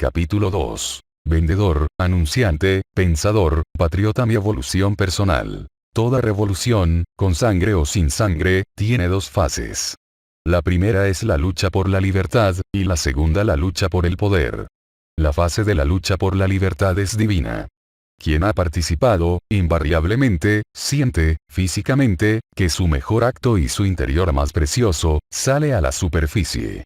Capítulo 2. Vendedor, anunciante, pensador, patriota. Mi evolución personal. Toda revolución, con sangre o sin sangre, tiene dos fases. La primera es la lucha por la libertad, y la segunda la lucha por el poder. La fase de la lucha por la libertad es divina. Quien ha participado, invariablemente, siente, físicamente, que su mejor acto y su interior más precioso, sale a la superficie.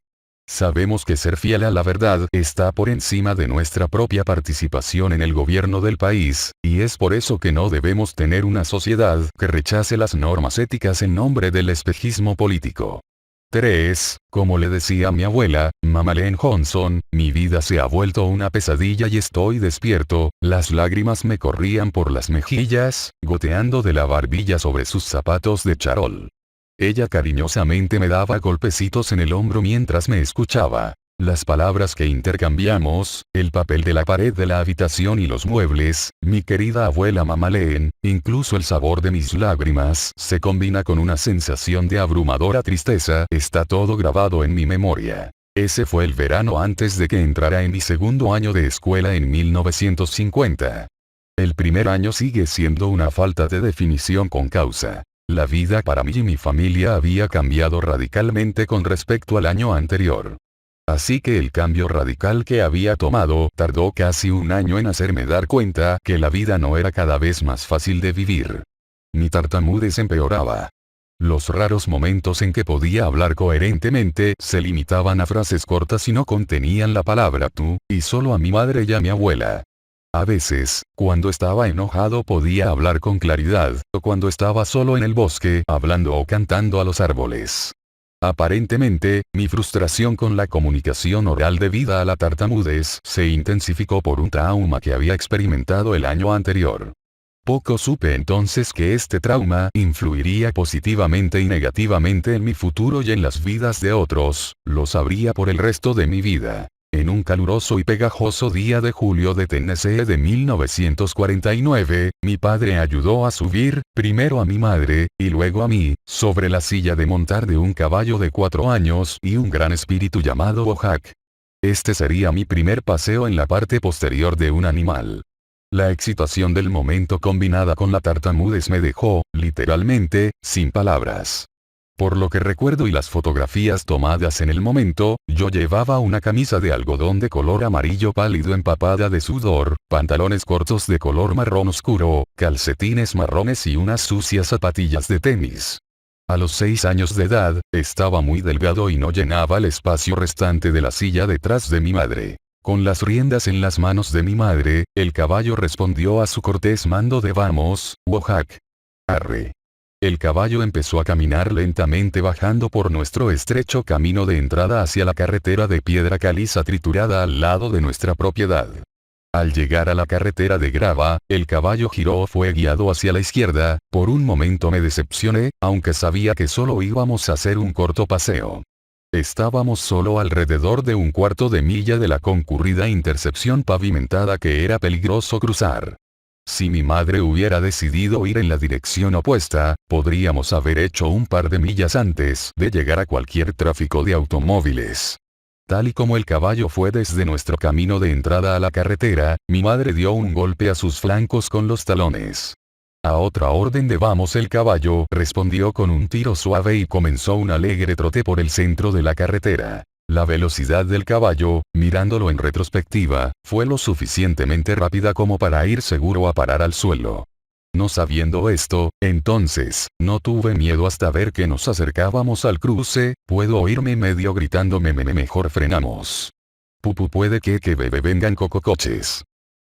Sabemos que ser fiel a la verdad está por encima de nuestra propia participación en el gobierno del país, y es por eso que no debemos tener una sociedad que rechace las normas éticas en nombre del espejismo político. 3. Como le decía a mi abuela, Mama Johnson, mi vida se ha vuelto una pesadilla y estoy despierto, las lágrimas me corrían por las mejillas, goteando de la barbilla sobre sus zapatos de charol. Ella cariñosamente me daba golpecitos en el hombro mientras me escuchaba. Las palabras que intercambiamos, el papel de la pared de la habitación y los muebles, mi querida abuela Mama Leen, incluso el sabor de mis lágrimas se combina con una sensación de abrumadora tristeza. Está todo grabado en mi memoria. Ese fue el verano antes de que entrara en mi segundo año de escuela en 1950. El primer año sigue siendo una falta de definición con causa. La vida para mí y mi familia había cambiado radicalmente con respecto al año anterior. Así que el cambio radical que había tomado tardó casi un año en hacerme dar cuenta que la vida no era cada vez más fácil de vivir. Mi tartamudez empeoraba. Los raros momentos en que podía hablar coherentemente se limitaban a frases cortas y no contenían la palabra tú, y solo a mi madre y a mi abuela. A veces, cuando estaba enojado podía hablar con claridad, o cuando estaba solo en el bosque hablando o cantando a los árboles. Aparentemente, mi frustración con la comunicación oral debida a la tartamudez se intensificó por un trauma que había experimentado el año anterior. Poco supe entonces que este trauma influiría positivamente y negativamente en mi futuro y en las vidas de otros, lo sabría por el resto de mi vida. En un caluroso y pegajoso día de julio de Tennessee de 1949, mi padre ayudó a subir, primero a mi madre, y luego a mí, sobre la silla de montar de un caballo de 4 años y un gran espíritu llamado Bojack. Este sería mi primer paseo en la parte posterior de un animal. La excitación del momento combinada con la tartamudez me dejó, literalmente, sin palabras. Por lo que recuerdo y las fotografías tomadas en el momento, yo llevaba una camisa de algodón de color amarillo pálido empapada de sudor, pantalones cortos de color marrón oscuro, calcetines marrones y unas sucias zapatillas de tenis. A los 6 años de edad, estaba muy delgado y no llenaba el espacio restante de la silla detrás de mi madre. Con las riendas en las manos de mi madre, el caballo respondió a su cortés mando de vamos, Bojack. Arre. El caballo empezó a caminar lentamente bajando por nuestro estrecho camino de entrada hacia la carretera de piedra caliza triturada al lado de nuestra propiedad. Al llegar a la carretera de grava, el caballo giró o fue guiado hacia la izquierda. Por un momento me decepcioné, aunque sabía que solo íbamos a hacer un corto paseo. Estábamos solo alrededor de un cuarto de milla de la concurrida intersección pavimentada que era peligroso cruzar. Si mi madre hubiera decidido ir en la dirección opuesta, podríamos haber hecho un par de millas antes de llegar a cualquier tráfico de automóviles. Tal y como el caballo fue desde nuestro camino de entrada a la carretera, mi madre dio un golpe a sus flancos con los talones. A otra orden de vamos el caballo respondió con un tiro suave y comenzó un alegre trote por el centro de la carretera. La velocidad del caballo, mirándolo en retrospectiva, fue lo suficientemente rápida como para ir seguro a parar al suelo. No sabiendo esto, entonces, no tuve miedo hasta ver que nos acercábamos al cruce. Puedo oírme medio gritándome mejor frenamos. Puede que bebé vengan cococoches.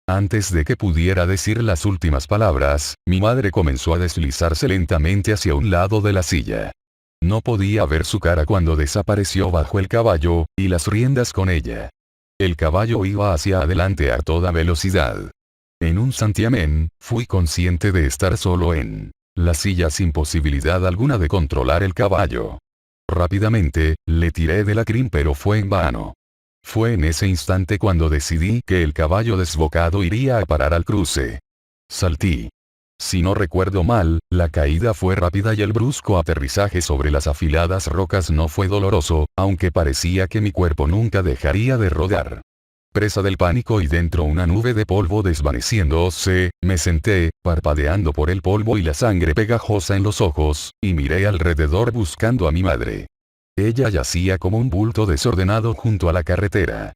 Antes de que pudiera decir las últimas palabras, mi madre comenzó a deslizarse lentamente hacia un lado de la silla. No podía ver su cara cuando desapareció bajo el caballo, y las riendas con ella. El caballo iba hacia adelante a toda velocidad. En un santiamén, fui consciente de estar solo en la silla sin posibilidad alguna de controlar el caballo. Rápidamente, le tiré de la crin pero fue en vano. Fue en ese instante cuando decidí que el caballo desbocado iría a parar al cruce. Saltí. Si no recuerdo mal, la caída fue rápida y el brusco aterrizaje sobre las afiladas rocas no fue doloroso, aunque parecía que mi cuerpo nunca dejaría de rodar. Presa del pánico y dentro una nube de polvo desvaneciéndose, me senté, parpadeando por el polvo y la sangre pegajosa en los ojos, y miré alrededor buscando a mi madre. Ella yacía como un bulto desordenado junto a la carretera.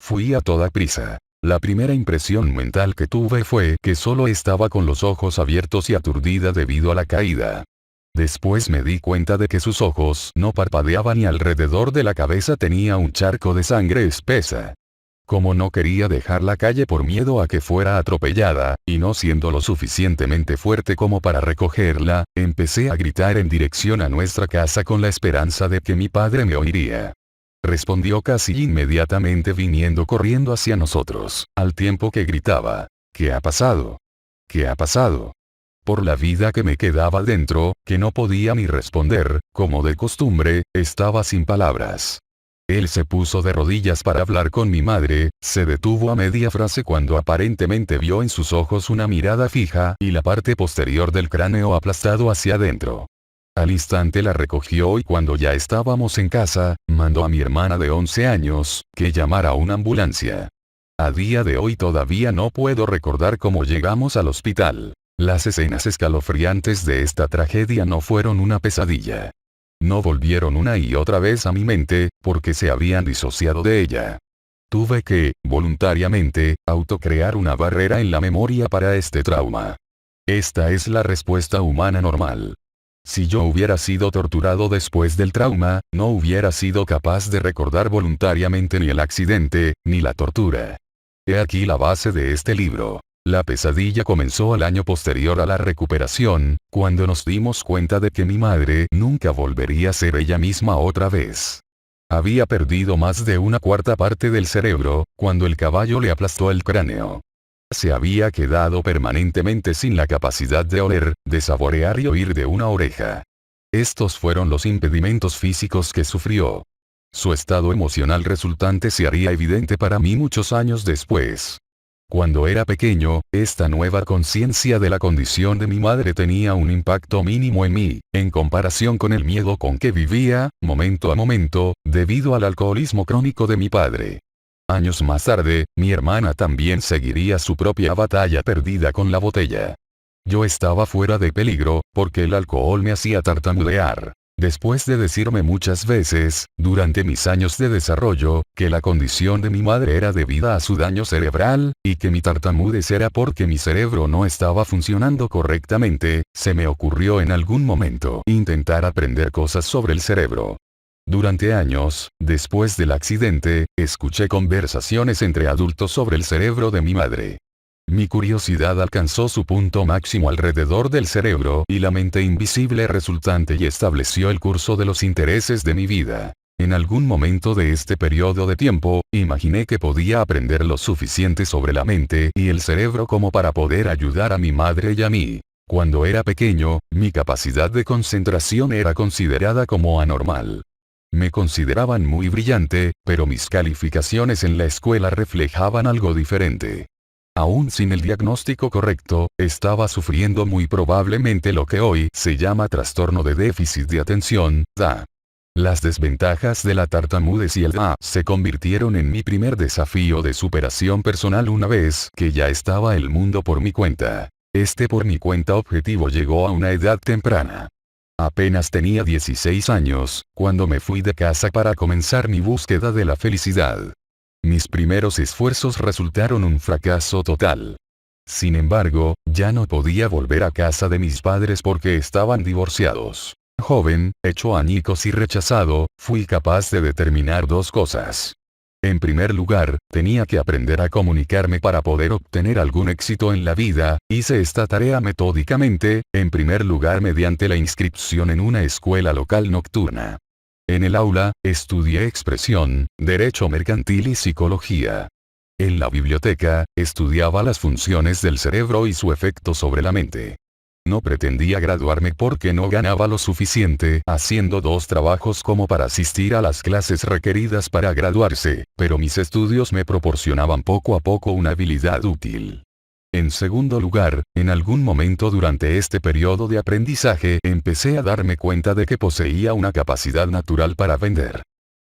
Fui a toda prisa. La primera impresión mental que tuve fue que solo estaba con los ojos abiertos y aturdida debido a la caída. Después me di cuenta de que sus ojos no parpadeaban y alrededor de la cabeza tenía un charco de sangre espesa. Como no quería dejar la calle por miedo a que fuera atropellada, y no siendo lo suficientemente fuerte como para recogerla, empecé a gritar en dirección a nuestra casa con la esperanza de que mi padre me oiría. Respondió casi inmediatamente viniendo corriendo hacia nosotros, al tiempo que gritaba: ¿Qué ha pasado? ¿Qué ha pasado? Por la vida que me quedaba dentro, que no podía ni responder, como de costumbre, estaba sin palabras. Él se puso de rodillas para hablar con mi madre, se detuvo a media frase cuando aparentemente vio en sus ojos una mirada fija y la parte posterior del cráneo aplastado hacia adentro. Al instante la recogió y cuando ya estábamos en casa, mandó a mi hermana de 11 años, que llamara a una ambulancia. A día de hoy todavía no puedo recordar cómo llegamos al hospital. Las escenas escalofriantes de esta tragedia no fueron una pesadilla. No volvieron una y otra vez a mi mente, porque se habían disociado de ella. Tuve que, voluntariamente, autocrear una barrera en la memoria para este trauma. Esta es la respuesta humana normal. Si yo hubiera sido torturado después del trauma, no hubiera sido capaz de recordar voluntariamente ni el accidente, ni la tortura. He aquí la base de este libro. La pesadilla comenzó al año posterior a la recuperación, cuando nos dimos cuenta de que mi madre nunca volvería a ser ella misma otra vez. Había perdido más de una cuarta parte del cerebro, cuando el caballo le aplastó el cráneo. Se había quedado permanentemente sin la capacidad de oler, de saborear y oír de una oreja. Estos fueron los impedimentos físicos que sufrió. Su estado emocional resultante se haría evidente para mí muchos años después. Cuando era pequeño, esta nueva conciencia de la condición de mi madre tenía un impacto mínimo en mí, en comparación con el miedo con que vivía, momento a momento, debido al alcoholismo crónico de mi padre. Años más tarde, mi hermana también seguiría su propia batalla perdida con la botella. Yo estaba fuera de peligro, porque el alcohol me hacía tartamudear. Después de decirme muchas veces, durante mis años de desarrollo, que la condición de mi madre era debida a su daño cerebral, y que mi tartamudez era porque mi cerebro no estaba funcionando correctamente, se me ocurrió en algún momento intentar aprender cosas sobre el cerebro. Durante años, después del accidente, escuché conversaciones entre adultos sobre el cerebro de mi madre. Mi curiosidad alcanzó su punto máximo alrededor del cerebro y la mente invisible resultante y estableció el curso de los intereses de mi vida. En algún momento de este periodo de tiempo, imaginé que podía aprender lo suficiente sobre la mente y el cerebro como para poder ayudar a mi madre y a mí. Cuando era pequeño, mi capacidad de concentración era considerada como anormal. Me consideraban muy brillante, pero mis calificaciones en la escuela reflejaban algo diferente. Aún sin el diagnóstico correcto, estaba sufriendo muy probablemente lo que hoy se llama trastorno de déficit de atención, TDA. Las desventajas de la tartamudez y el TDA se convirtieron en mi primer desafío de superación personal una vez que ya estaba el mundo por mi cuenta. Este por mi cuenta objetivo llegó a una edad temprana. Apenas tenía 16 años, cuando me fui de casa para comenzar mi búsqueda de la felicidad. Mis primeros esfuerzos resultaron un fracaso total. Sin embargo, ya no podía volver a casa de mis padres porque estaban divorciados. Joven, hecho añicos y rechazado, fui capaz de determinar dos cosas. En primer lugar, tenía que aprender a comunicarme para poder obtener algún éxito en la vida. Hice esta tarea metódicamente, en primer lugar mediante la inscripción en una escuela local nocturna. En el aula, estudié expresión, derecho mercantil y psicología. En la biblioteca, estudiaba las funciones del cerebro y su efecto sobre la mente. No pretendía graduarme porque no ganaba lo suficiente haciendo 2 trabajos como para asistir a las clases requeridas para graduarse, pero mis estudios me proporcionaban poco a poco una habilidad útil. En segundo lugar, en algún momento durante este periodo de aprendizaje empecé a darme cuenta de que poseía una capacidad natural para vender.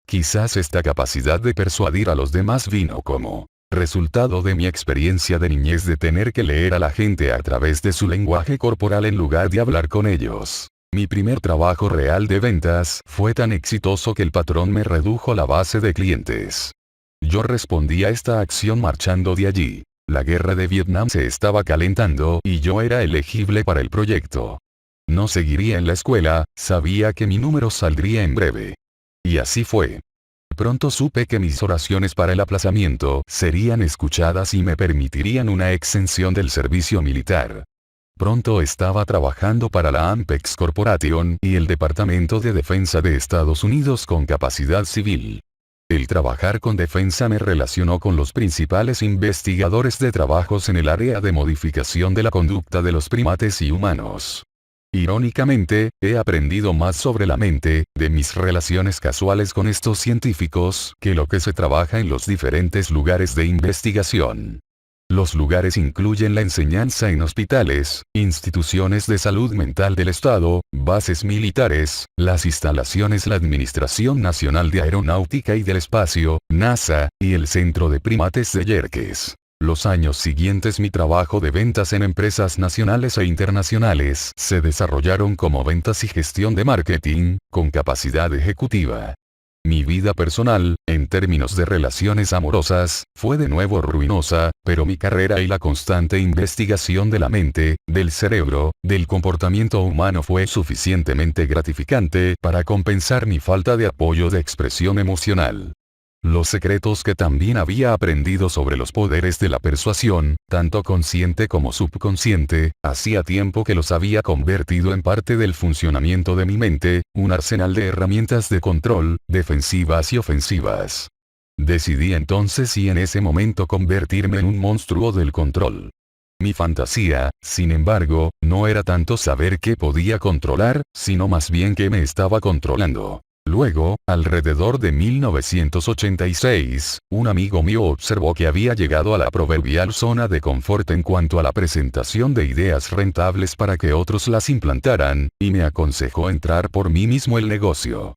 Quizás esta capacidad de persuadir a los demás vino como resultado de mi experiencia de niñez de tener que leer a la gente a través de su lenguaje corporal en lugar de hablar con ellos. Mi primer trabajo real de ventas fue tan exitoso que el patrón me redujo la base de clientes. Yo respondí a esta acción marchando de allí. La guerra de Vietnam se estaba calentando y yo era elegible para el proyecto. No seguiría en la escuela, sabía que mi número saldría en breve. Y así fue. Pronto supe que mis oraciones para el aplazamiento serían escuchadas y me permitirían una exención del servicio militar. Pronto estaba trabajando para la Ampex Corporation y el Departamento de Defensa de Estados Unidos con capacidad civil. El trabajar con defensa me relacionó con los principales investigadores de trabajos en el área de modificación de la conducta de los primates y humanos. Irónicamente, he aprendido más sobre la mente, de mis relaciones casuales con estos científicos, que lo que se trabaja en los diferentes lugares de investigación. Los lugares incluyen la enseñanza en hospitales, instituciones de salud mental del Estado, bases militares, las instalaciones de la Administración Nacional de Aeronáutica y del Espacio, NASA, y el Centro de Primates de Yerkes. Los años siguientes mi trabajo de ventas en empresas nacionales e internacionales se desarrollaron como ventas y gestión de marketing, con capacidad ejecutiva. Mi vida personal, en términos de relaciones amorosas, fue de nuevo ruinosa, pero mi carrera y la constante investigación de la mente, del cerebro, del comportamiento humano fue suficientemente gratificante para compensar mi falta de apoyo de expresión emocional. Los secretos que también había aprendido sobre los poderes de la persuasión, tanto consciente como subconsciente, hacía tiempo que los había convertido en parte del funcionamiento de mi mente, un arsenal de herramientas de control, defensivas y ofensivas. Decidí entonces y en ese momento convertirme en un monstruo del control. Mi fantasía, sin embargo, no era tanto saber qué podía controlar, sino más bien qué me estaba controlando. Luego, alrededor de 1986, un amigo mío observó que había llegado a la proverbial zona de confort en cuanto a la presentación de ideas rentables para que otros las implantaran, y me aconsejó entrar por mí mismo el negocio.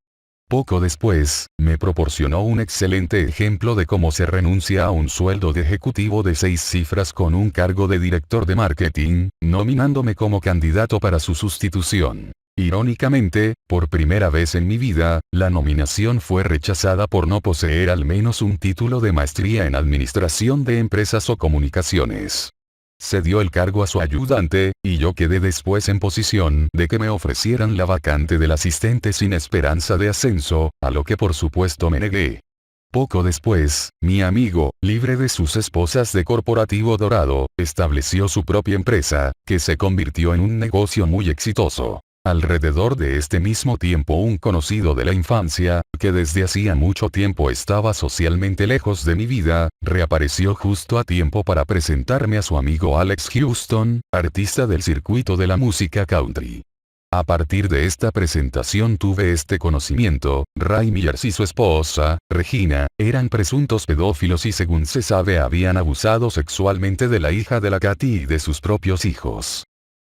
Poco después, me proporcionó un excelente ejemplo de cómo se renuncia a un sueldo de ejecutivo de 6 cifras con un cargo de director de marketing, nominándome como candidato para su sustitución. Irónicamente, por primera vez en mi vida, la nominación fue rechazada por no poseer al menos un título de maestría en administración de empresas o comunicaciones. Se dio el cargo a su ayudante, y yo quedé después en posición de que me ofrecieran la vacante del asistente sin esperanza de ascenso, a lo que por supuesto me negué. Poco después, mi amigo, libre de sus esposas de corporativo dorado, estableció su propia empresa, que se convirtió en un negocio muy exitoso. Alrededor de este mismo tiempo un conocido de la infancia, que desde hacía mucho tiempo estaba socialmente lejos de mi vida, reapareció justo a tiempo para presentarme a su amigo Alex Houston, artista del circuito de la música country. A partir de esta presentación tuve este conocimiento: Ray Myers y su esposa, Regina, eran presuntos pedófilos y según se sabe habían abusado sexualmente de la hija de la Katy y de sus propios hijos.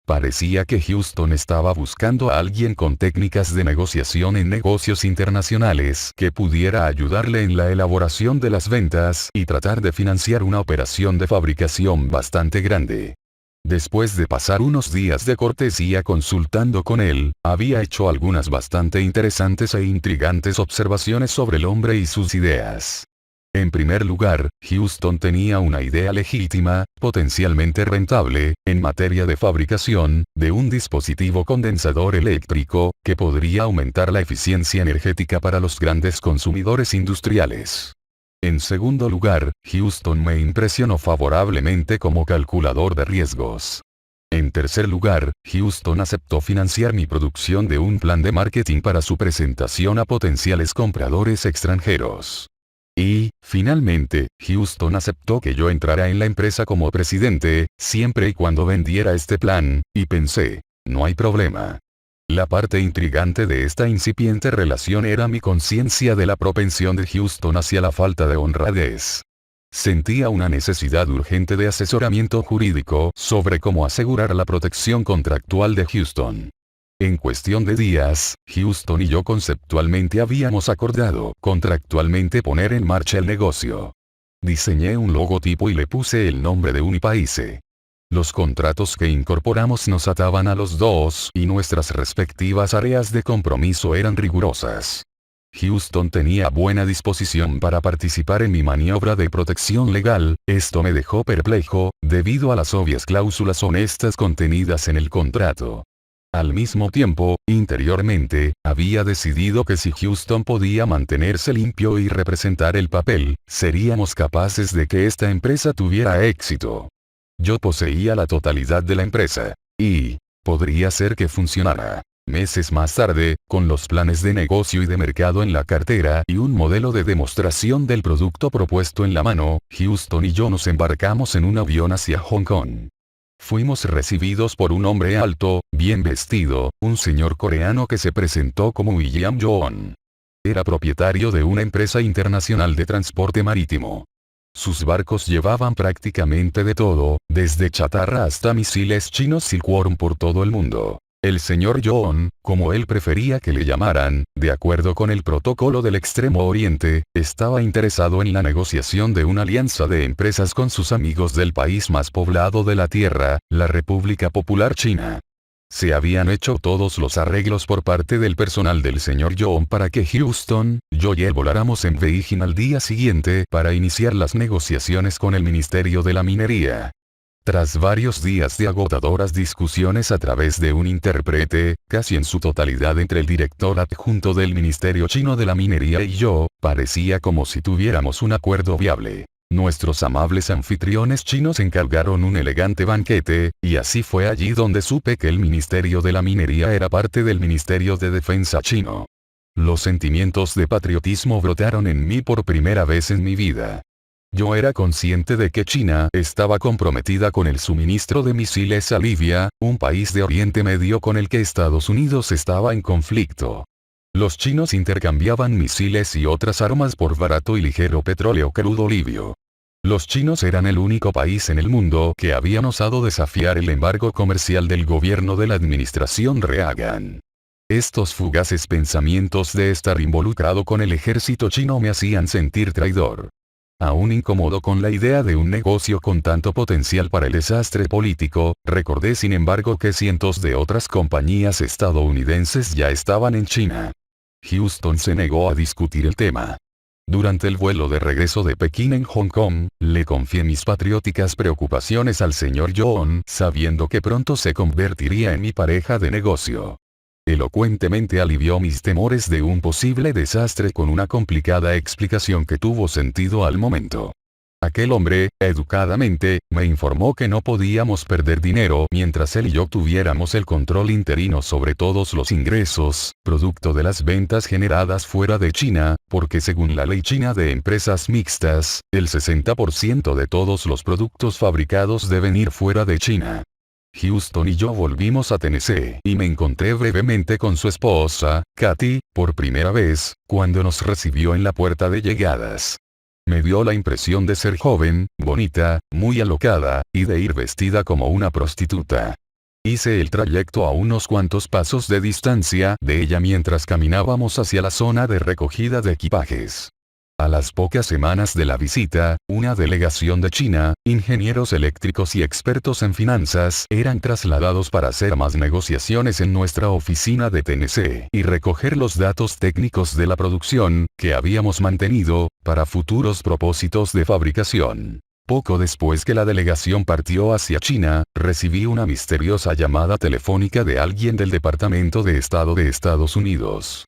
Parecía que Houston estaba buscando a alguien con técnicas de negociación en negocios internacionales que pudiera ayudarle en la elaboración de las ventas y tratar de financiar una operación de fabricación bastante grande. Después de pasar unos días de cortesía consultando con él, había hecho algunas bastante interesantes e intrigantes observaciones sobre el hombre y sus ideas. En primer lugar, Houston tenía una idea legítima, potencialmente rentable, en materia de fabricación, de un dispositivo condensador eléctrico, que podría aumentar la eficiencia energética para los grandes consumidores industriales. En segundo lugar, Houston me impresionó favorablemente como calculador de riesgos. En tercer lugar, Houston aceptó financiar mi producción de un plan de marketing para su presentación a potenciales compradores extranjeros. Y, finalmente, Houston aceptó que yo entrara en la empresa como presidente, siempre y cuando vendiera este plan, y pensé, no hay problema. La parte intrigante de esta incipiente relación era mi conciencia de la propensión de Houston hacia la falta de honradez. Sentía una necesidad urgente de asesoramiento jurídico sobre cómo asegurar la protección contractual de Houston. En cuestión de días, Houston y yo conceptualmente habíamos acordado contractualmente poner en marcha el negocio. Diseñé un logotipo y le puse el nombre de Unipaise. Los contratos que incorporamos nos ataban a los dos y nuestras respectivas áreas de compromiso eran rigurosas. Houston tenía buena disposición para participar en mi maniobra de protección legal, esto me dejó perplejo, debido a las obvias cláusulas honestas contenidas en el contrato. Al mismo tiempo, interiormente, había decidido que si Houston podía mantenerse limpio y representar el papel, seríamos capaces de que esta empresa tuviera éxito. Yo poseía la totalidad de la empresa. Y podría ser que funcionara. Meses más tarde, con los planes de negocio y de mercado en la cartera y un modelo de demostración del producto propuesto en la mano, Houston y yo nos embarcamos en un avión hacia Hong Kong. Fuimos recibidos por un hombre alto, bien vestido, un señor coreano que se presentó como William John. Era propietario de una empresa internacional de transporte marítimo. Sus barcos llevaban prácticamente de todo, desde chatarra hasta misiles chinos Silkworm por todo el mundo. El señor John, como él prefería que le llamaran, de acuerdo con el protocolo del Extremo Oriente, estaba interesado en la negociación de una alianza de empresas con sus amigos del país más poblado de la Tierra, la República Popular China. Se habían hecho todos los arreglos por parte del personal del señor John para que Houston, yo y él voláramos en Beijing al día siguiente para iniciar las negociaciones con el Ministerio de la Minería. Tras varios días de agotadoras discusiones a través de un intérprete, casi en su totalidad entre el director adjunto del Ministerio Chino de la Minería y yo, parecía como si tuviéramos un acuerdo viable. Nuestros amables anfitriones chinos encargaron un elegante banquete, y así fue allí donde supe que el Ministerio de la Minería era parte del Ministerio de Defensa chino. Los sentimientos de patriotismo brotaron en mí por primera vez en mi vida. Yo era consciente de que China estaba comprometida con el suministro de misiles a Libia, un país de Oriente Medio con el que Estados Unidos estaba en conflicto. Los chinos intercambiaban misiles y otras armas por barato y ligero petróleo crudo libio. Los chinos eran el único país en el mundo que habían osado desafiar el embargo comercial del gobierno de la administración Reagan. Estos fugaces pensamientos de estar involucrado con el ejército chino me hacían sentir traidor. Aún incómodo con la idea de un negocio con tanto potencial para el desastre político, recordé sin embargo que cientos de otras compañías estadounidenses ya estaban en China. Houston se negó a discutir el tema. Durante el vuelo de regreso de Pekín en Hong Kong, le confié mis patrióticas preocupaciones al señor John, sabiendo que pronto se convertiría en mi pareja de negocio. Elocuentemente alivió mis temores de un posible desastre con una complicada explicación que tuvo sentido al momento. Aquel hombre, educadamente, me informó que no podíamos perder dinero mientras él y yo tuviéramos el control interino sobre todos los ingresos, producto de las ventas generadas fuera de China, porque según la ley china de empresas mixtas, el 60% de todos los productos fabricados deben ir fuera de China. Houston y yo volvimos a Tennessee y me encontré brevemente con su esposa, Katy, por primera vez, cuando nos recibió en la puerta de llegadas. Me dio la impresión de ser joven, bonita, muy alocada, y de ir vestida como una prostituta. Hice el trayecto a unos cuantos pasos de distancia de ella mientras caminábamos hacia la zona de recogida de equipajes. A las pocas semanas de la visita, una delegación de China, ingenieros eléctricos y expertos en finanzas, eran trasladados para hacer más negociaciones en nuestra oficina de Tennessee y recoger los datos técnicos de la producción, que habíamos mantenido, para futuros propósitos de fabricación. Poco después que la delegación partió hacia China, recibí una misteriosa llamada telefónica de alguien del Departamento de Estado de Estados Unidos.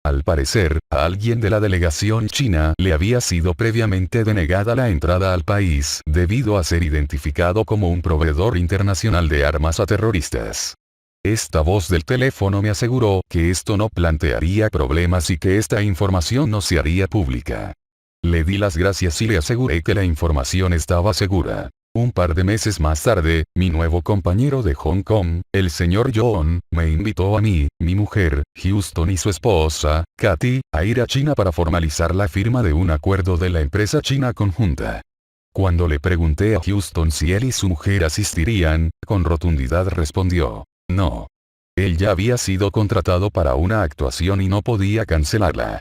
Al parecer, a alguien de la delegación china le había sido previamente denegada la entrada al país debido a ser identificado como un proveedor internacional de armas a terroristas. Esta voz del teléfono me aseguró que esto no plantearía problemas y que esta información no se haría pública. Le di las gracias y le aseguré que la información estaba segura. Un par de meses más tarde, mi nuevo compañero de Hong Kong, el señor John, me invitó a mí, mi mujer, Houston y su esposa, Katy, a ir a China para formalizar la firma de un acuerdo de la empresa china conjunta. Cuando le pregunté a Houston si él y su mujer asistirían, con rotundidad respondió, no. Él ya había sido contratado para una actuación y no podía cancelarla.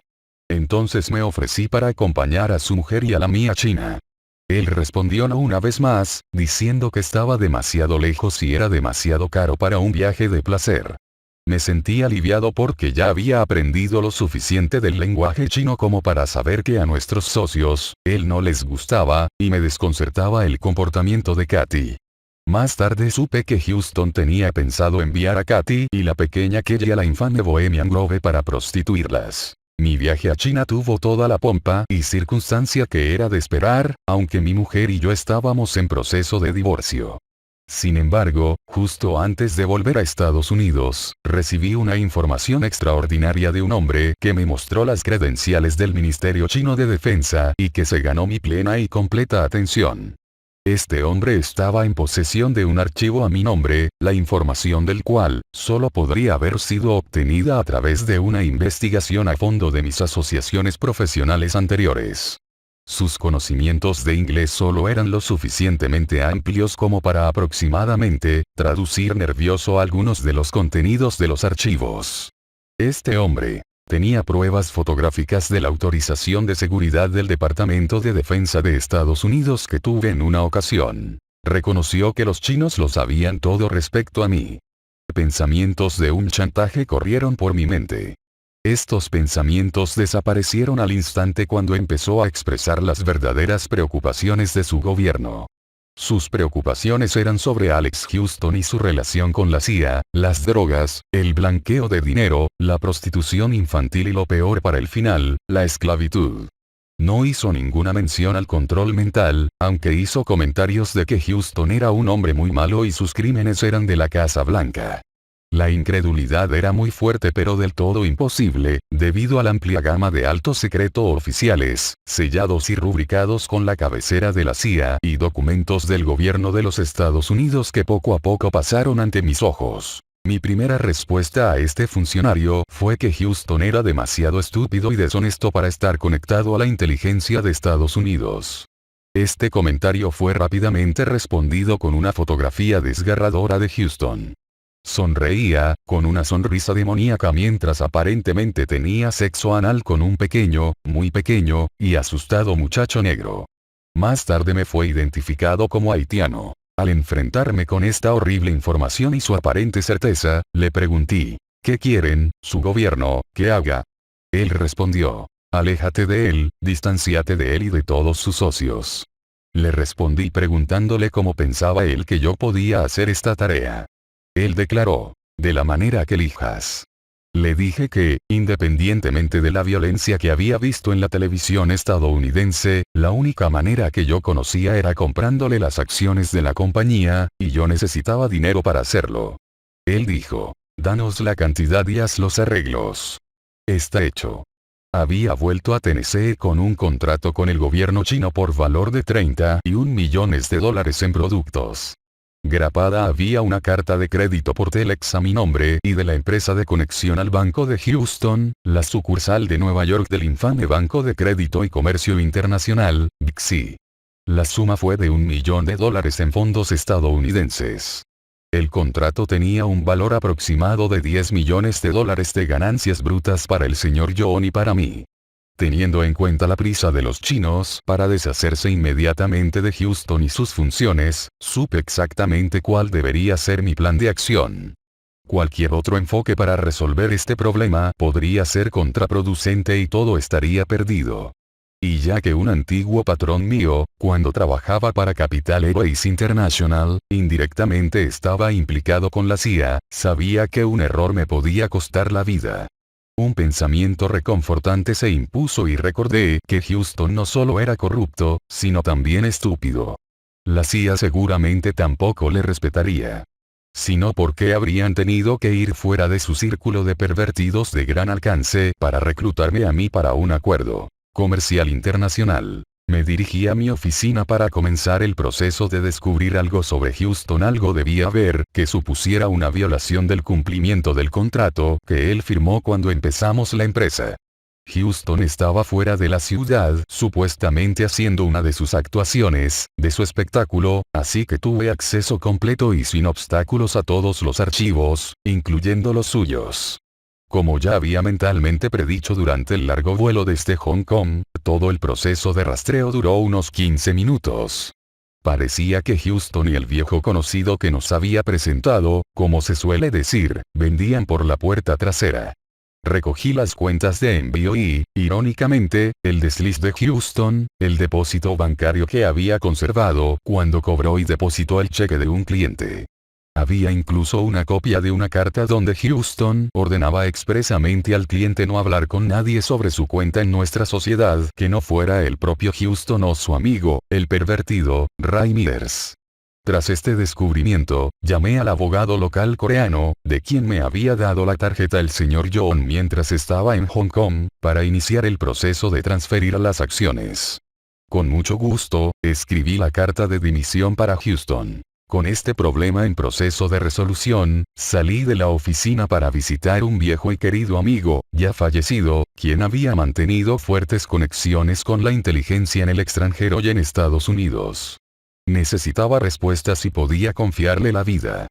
Entonces me ofrecí para acompañar a su mujer y a la mía a China. Él respondió no una vez más, diciendo que estaba demasiado lejos y era demasiado caro para un viaje de placer. Me sentí aliviado porque ya había aprendido lo suficiente del lenguaje chino como para saber que a nuestros socios, él no les gustaba, y me desconcertaba el comportamiento de Katy. Más tarde supe que Houston tenía pensado enviar a Katy y la pequeña Kelly a la infame Bohemian Grove para prostituirlas. Mi viaje a China tuvo toda la pompa y circunstancia que era de esperar, aunque mi mujer y yo estábamos en proceso de divorcio. Sin embargo, justo antes de volver a Estados Unidos, recibí una información extraordinaria de un hombre que me mostró las credenciales del Ministerio Chino de Defensa y que se ganó mi plena y completa atención. Este hombre estaba en posesión de un archivo a mi nombre, la información del cual solo podría haber sido obtenida a través de una investigación a fondo de mis asociaciones profesionales anteriores. Sus conocimientos de inglés solo eran lo suficientemente amplios como para aproximadamente traducir nervioso algunos de los contenidos de los archivos. Este hombre tenía pruebas fotográficas de la autorización de seguridad del Departamento de Defensa de Estados Unidos que tuve en una ocasión. Reconoció que los chinos lo sabían todo respecto a mí. Pensamientos de un chantaje corrieron por mi mente. Estos pensamientos desaparecieron al instante cuando empezó a expresar las verdaderas preocupaciones de su gobierno. Sus preocupaciones eran sobre Alex Houston y su relación con la CIA, las drogas, el blanqueo de dinero, la prostitución infantil y lo peor para el final, la esclavitud. No hizo ninguna mención al control mental, aunque hizo comentarios de que Houston era un hombre muy malo y sus crímenes eran de la Casa Blanca. La incredulidad era muy fuerte pero del todo imposible, debido a la amplia gama de alto secreto oficiales, sellados y rubricados con la cabecera de la CIA y documentos del gobierno de los Estados Unidos que poco a poco pasaron ante mis ojos. Mi primera respuesta a este funcionario fue que Houston era demasiado estúpido y deshonesto para estar conectado a la inteligencia de Estados Unidos. Este comentario fue rápidamente respondido con una fotografía desgarradora de Houston. Sonreía, con una sonrisa demoníaca mientras aparentemente tenía sexo anal con un pequeño, muy pequeño, y asustado muchacho negro. Más tarde me fue identificado como haitiano. Al enfrentarme con esta horrible información y su aparente certeza, le pregunté, ¿qué quieren, su gobierno, que haga? Él respondió, aléjate de él, distanciate de él y de todos sus socios. Le respondí preguntándole cómo pensaba él que yo podía hacer esta tarea. Él declaró, de la manera que elijas. Le dije que, independientemente de la violencia que había visto en la televisión estadounidense, la única manera que yo conocía era comprándole las acciones de la compañía, y yo necesitaba dinero para hacerlo. Él dijo, danos la cantidad y haz los arreglos. Está hecho. Había vuelto a Tennessee con un contrato con el gobierno chino por valor de $31 millones en productos. Grapada había una carta de crédito por Telex a mi nombre y de la empresa de conexión al Banco de Houston, la sucursal de Nueva York del infame Banco de Crédito y Comercio Internacional, BICSI. La suma fue de $1 millón en fondos estadounidenses. El contrato tenía un valor aproximado de $10 millones de ganancias brutas para el señor John y para mí. Teniendo en cuenta la prisa de los chinos para deshacerse inmediatamente de Houston y sus funciones, supe exactamente cuál debería ser mi plan de acción. Cualquier otro enfoque para resolver este problema podría ser contraproducente y todo estaría perdido. Y ya que un antiguo patrón mío, cuando trabajaba para Capital Airways International, indirectamente estaba implicado con la CIA, sabía que un error me podía costar la vida. Un pensamiento reconfortante se impuso y recordé que Houston no solo era corrupto, sino también estúpido. La CIA seguramente tampoco le respetaría. Sino porque habrían tenido que ir fuera de su círculo de pervertidos de gran alcance para reclutarme a mí para un acuerdo comercial internacional. Me dirigí a mi oficina para comenzar el proceso de descubrir algo sobre Houston. Algo debía haber que supusiera una violación del cumplimiento del contrato que él firmó cuando empezamos la empresa. Houston estaba fuera de la ciudad, supuestamente haciendo una de sus actuaciones, de su espectáculo, así que tuve acceso completo y sin obstáculos a todos los archivos, incluyendo los suyos. Como ya había mentalmente predicho durante el largo vuelo desde Hong Kong, todo el proceso de rastreo duró unos 15 minutos. Parecía que Houston y el viejo conocido que nos había presentado, como se suele decir, vendían por la puerta trasera. Recogí las cuentas de envío y, irónicamente, el desliz de Houston, el depósito bancario que había conservado cuando cobró y depositó el cheque de un cliente. Había incluso una copia de una carta donde Houston ordenaba expresamente al cliente no hablar con nadie sobre su cuenta en nuestra sociedad que no fuera el propio Houston o su amigo, el pervertido, Ray Mears. Tras este descubrimiento, llamé al abogado local coreano, de quien me había dado la tarjeta el señor John mientras estaba en Hong Kong, para iniciar el proceso de transferir las acciones. Con mucho gusto, escribí la carta de dimisión para Houston. Con este problema en proceso de resolución, salí de la oficina para visitar un viejo y querido amigo, ya fallecido, quien había mantenido fuertes conexiones con la inteligencia en el extranjero y en Estados Unidos. Necesitaba respuestas y podía confiarle la vida.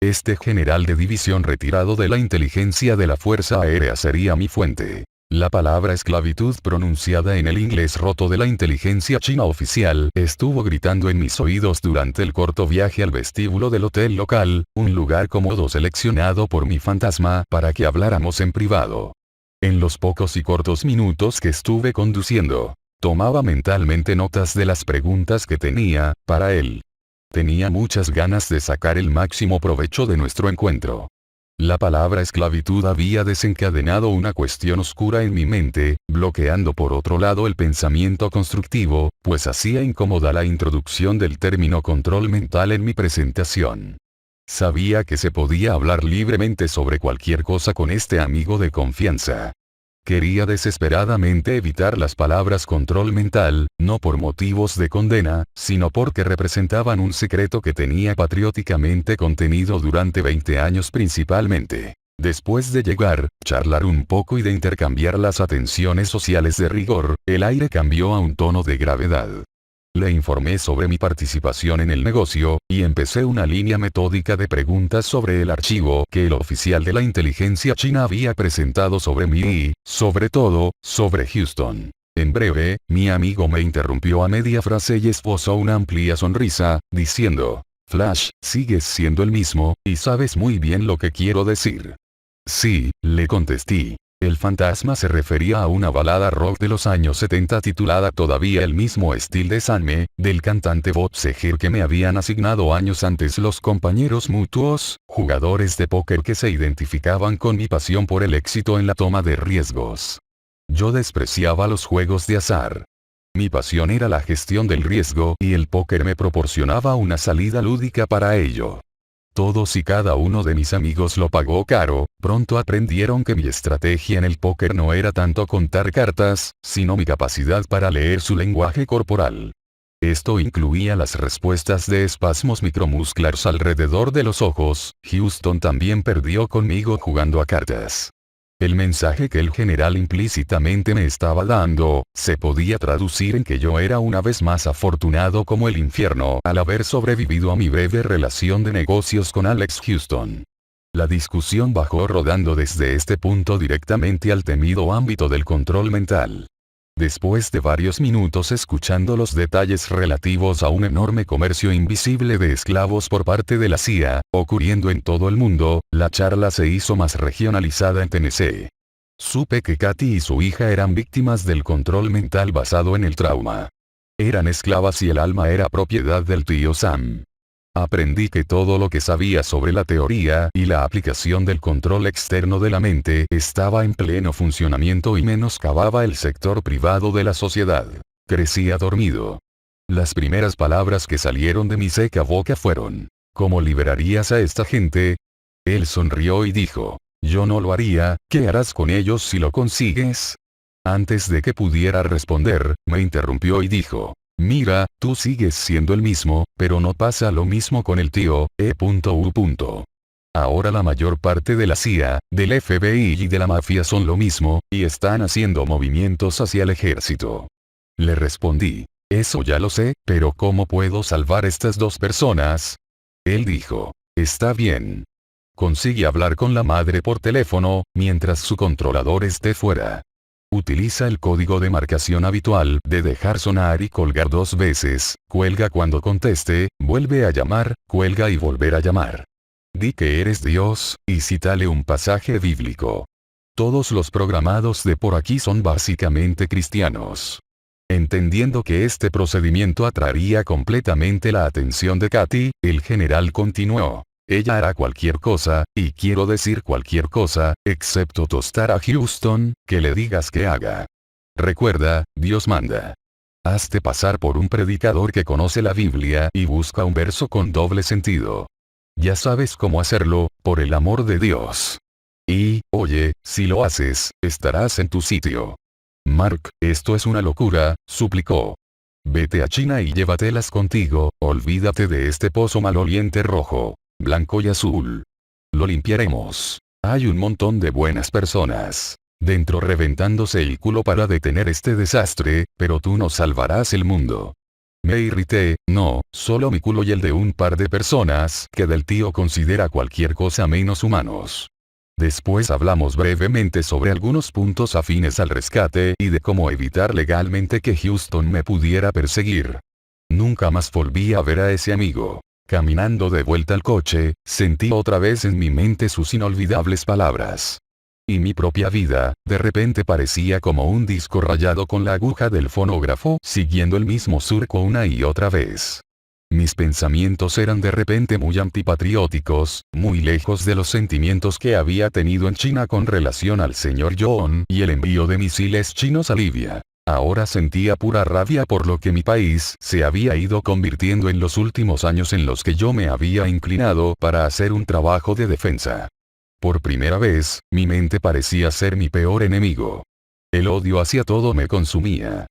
Este general de división retirado de la inteligencia de la Fuerza Aérea sería mi fuente. La palabra esclavitud pronunciada en el inglés roto de la inteligencia china oficial estuvo gritando en mis oídos durante el corto viaje al vestíbulo del hotel local, un lugar cómodo seleccionado por mi fantasma para que habláramos en privado. En los pocos y cortos minutos que estuve conduciendo, tomaba mentalmente notas de las preguntas que tenía para él. Tenía muchas ganas de sacar el máximo provecho de nuestro encuentro. La palabra esclavitud había desencadenado una cuestión oscura en mi mente, bloqueando por otro lado el pensamiento constructivo, pues hacía incómoda la introducción del término control mental en mi presentación. Sabía que se podía hablar libremente sobre cualquier cosa con este amigo de confianza. Quería desesperadamente evitar las palabras control mental, no por motivos de condena, sino porque representaban un secreto que tenía patrióticamente contenido durante 20 años principalmente. Después de llegar, charlar un poco y de intercambiar las atenciones sociales de rigor, el aire cambió a un tono de gravedad. Le informé sobre mi participación en el negocio, y empecé una línea metódica de preguntas sobre el archivo que el oficial de la inteligencia china había presentado sobre mí y, sobre todo, sobre Houston. En breve, mi amigo me interrumpió a media frase y esbozó una amplia sonrisa, diciendo, Flash, sigues siendo el mismo, y sabes muy bien lo que quiero decir. Sí, le contesté. El fantasma se refería a una balada rock de los años 70 titulada todavía el mismo estilo de Sanme, del cantante Bob Seger que me habían asignado años antes los compañeros mutuos, jugadores de póker que se identificaban con mi pasión por el éxito en la toma de riesgos. Yo despreciaba los juegos de azar. Mi pasión era la gestión del riesgo y el póker me proporcionaba una salida lúdica para ello. Todos y cada uno de mis amigos lo pagó caro, pronto aprendieron que mi estrategia en el póker no era tanto contar cartas, sino mi capacidad para leer su lenguaje corporal. Esto incluía las respuestas de espasmos micromusculares alrededor de los ojos. Houston también perdió conmigo jugando a cartas. El mensaje que el general implícitamente me estaba dando, se podía traducir en que yo era una vez más afortunado como el infierno al haber sobrevivido a mi breve relación de negocios con Alex Houston. La discusión bajó rodando desde este punto directamente al temido ámbito del control mental. Después de varios minutos escuchando los detalles relativos a un enorme comercio invisible de esclavos por parte de la CIA, ocurriendo en todo el mundo, la charla se hizo más regionalizada en Tennessee. Supe que Katy y su hija eran víctimas del control mental basado en el trauma. Eran esclavas y el alma era propiedad del tío Sam. Aprendí que todo lo que sabía sobre la teoría y la aplicación del control externo de la mente estaba en pleno funcionamiento y menoscababa el sector privado de la sociedad. Crecía dormido. Las primeras palabras que salieron de mi seca boca fueron, ¿cómo liberarías a esta gente? Él sonrió y dijo, yo no lo haría, ¿qué harás con ellos si lo consigues? Antes de que pudiera responder, me interrumpió y dijo, mira, tú sigues siendo el mismo, pero no pasa lo mismo con el tío, E.U. Ahora la mayor parte de la CIA, del FBI y de la mafia son lo mismo, y están haciendo movimientos hacia el ejército. Le respondí, eso ya lo sé, pero ¿cómo puedo salvar estas dos personas? Él dijo, está bien. Consigue hablar con la madre por teléfono, mientras su controlador esté fuera. Utiliza el código de marcación habitual de dejar sonar y colgar 2 veces, cuelga cuando conteste, vuelve a llamar, cuelga y volver a llamar. Di que eres Dios, y cítale un pasaje bíblico. Todos los programados de por aquí son básicamente cristianos. Entendiendo que este procedimiento atraería completamente la atención de Katy, el general continuó. Ella hará cualquier cosa, y quiero decir cualquier cosa, excepto tostar a Houston, que le digas que haga. Recuerda, Dios manda. Hazte pasar por un predicador que conoce la Biblia y busca un verso con doble sentido. Ya sabes cómo hacerlo, por el amor de Dios. Y, oye, si lo haces, estarás en tu sitio. Mark, esto es una locura, suplicó. Vete a China y llévatelas contigo, olvídate de este pozo maloliente rojo, blanco y azul. Lo limpiaremos. Hay un montón de buenas personas dentro reventándose el culo para detener este desastre, pero tú no salvarás el mundo. Me irrité, no, solo mi culo y el de un par de personas que del tío considera cualquier cosa menos humanos. Después hablamos brevemente sobre algunos puntos afines al rescate y de cómo evitar legalmente que Houston me pudiera perseguir. Nunca más volví a ver a ese amigo. Caminando de vuelta al coche, sentí otra vez en mi mente sus inolvidables palabras. Y mi propia vida, de repente parecía como un disco rayado con la aguja del fonógrafo, siguiendo el mismo surco una y otra vez. Mis pensamientos eran de repente muy antipatrióticos, muy lejos de los sentimientos que había tenido en China con relación al señor John y el envío de misiles chinos a Libia. Ahora sentía pura rabia por lo que mi país se había ido convirtiendo en los últimos años en los que yo me había inclinado para hacer un trabajo de defensa. Por primera vez, mi mente parecía ser mi peor enemigo. El odio hacia todo me consumía.